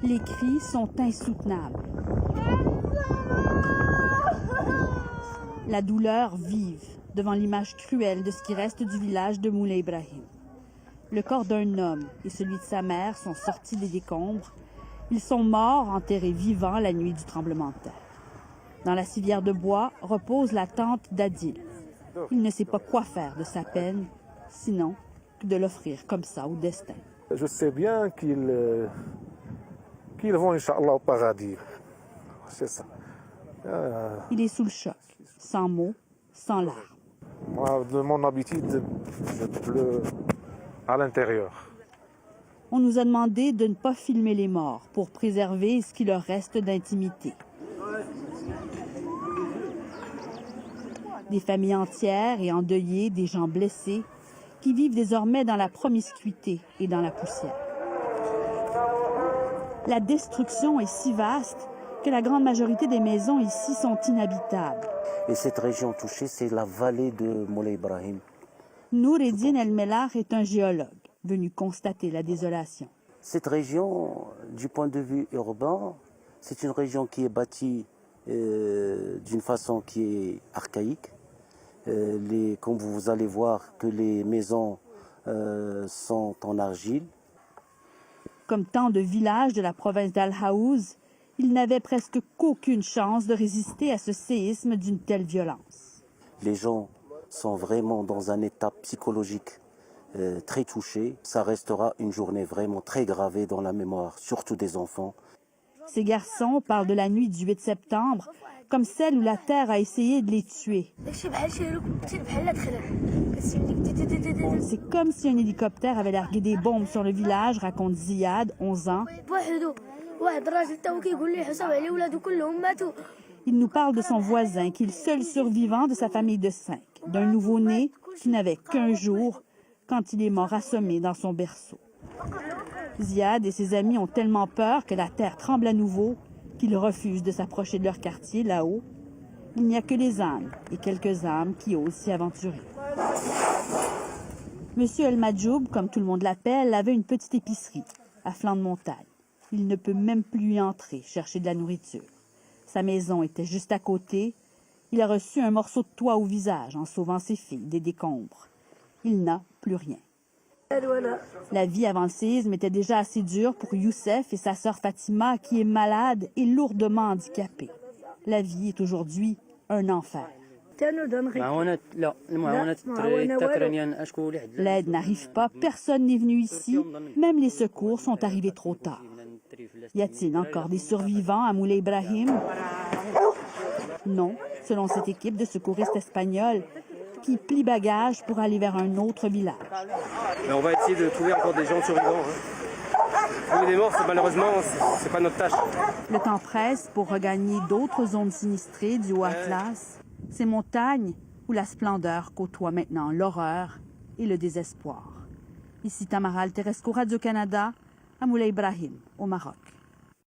Les cris sont insoutenables. La douleur vive devant l'image cruelle de ce qui reste du village de Moulay Ibrahim. Le corps d'un homme et celui de sa mère sont sortis des décombres. Ils sont morts, enterrés vivants la nuit du tremblement de terre. Dans la civière de bois repose la tante d'Adil. Il ne sait pas quoi faire de sa peine, sinon que de l'offrir comme ça au destin. Je sais bien qu'ils vont, Inch'Allah, au paradis. C'est ça. Il est sous le choc, sans mots, sans larmes. Moi, de mon habitude, je pleure à l'intérieur. On nous a demandé de ne pas filmer les morts pour préserver ce qui leur reste d'intimité. Des familles entières et endeuillées, des gens blessés, qui vivent désormais dans la promiscuité et dans la poussière. La destruction est si vaste que la grande majorité des maisons ici sont inhabitables. Et cette région touchée, c'est la vallée de Moulay Ibrahim. Noureddin El-Mellah est un géologue venu constater la désolation. Cette région, du point de vue urbain, c'est une région qui est bâtie d'une façon qui est archaïque. Comme vous allez voir que les maisons sont en argile. Comme tant de villages de la province d'Al-Haouz, ils n'avaient presque qu'aucune chance de résister à ce séisme d'une telle violence. Les gens sont vraiment dans un état psychologique très touché. Ça restera une journée vraiment très gravée dans la mémoire, surtout des enfants. Ces garçons parlent de la nuit du 8 septembre comme celle où la terre a essayé de les tuer. C'est comme si un hélicoptère avait largué des bombes sur le village, raconte Ziad, 11 ans. Il nous parle de son voisin, qui est le seul survivant de sa famille de 5, d'un nouveau-né qui n'avait qu'1 jour quand il est mort assommé dans son berceau. Ziad et ses amis ont tellement peur que la terre tremble à nouveau qu'ils refusent de s'approcher de leur quartier là-haut. Il n'y a que les ânes et quelques âmes qui osent s'y aventurer. Monsieur El Madjoub, comme tout le monde l'appelle, avait une petite épicerie à flanc de montagne. Il ne peut même plus y entrer, chercher de la nourriture. Sa maison était juste à côté. Il a reçu un morceau de toit au visage en sauvant ses filles des décombres. Il n'a plus rien. La vie avant le séisme était déjà assez dure pour Youssef et sa sœur Fatima, qui est malade et lourdement handicapée. La vie est aujourd'hui un enfer. L'aide n'arrive pas, personne n'est venu ici, même les secours sont arrivés trop tard. Y a-t-il encore des survivants à Moulay Ibrahim? Non, selon cette équipe de secouristes espagnols qui plie bagages pour aller vers un autre village. Mais on va essayer de trouver encore des gens survivants. Trouver des morts, malheureusement, c'est pas notre tâche. Le temps presse pour regagner d'autres zones sinistrées du Haut-Atlas, ces montagnes où la splendeur côtoie maintenant l'horreur et le désespoir. Ici Tamara Alteresco, Radio-Canada, à Moulay Ibrahim, au Maroc.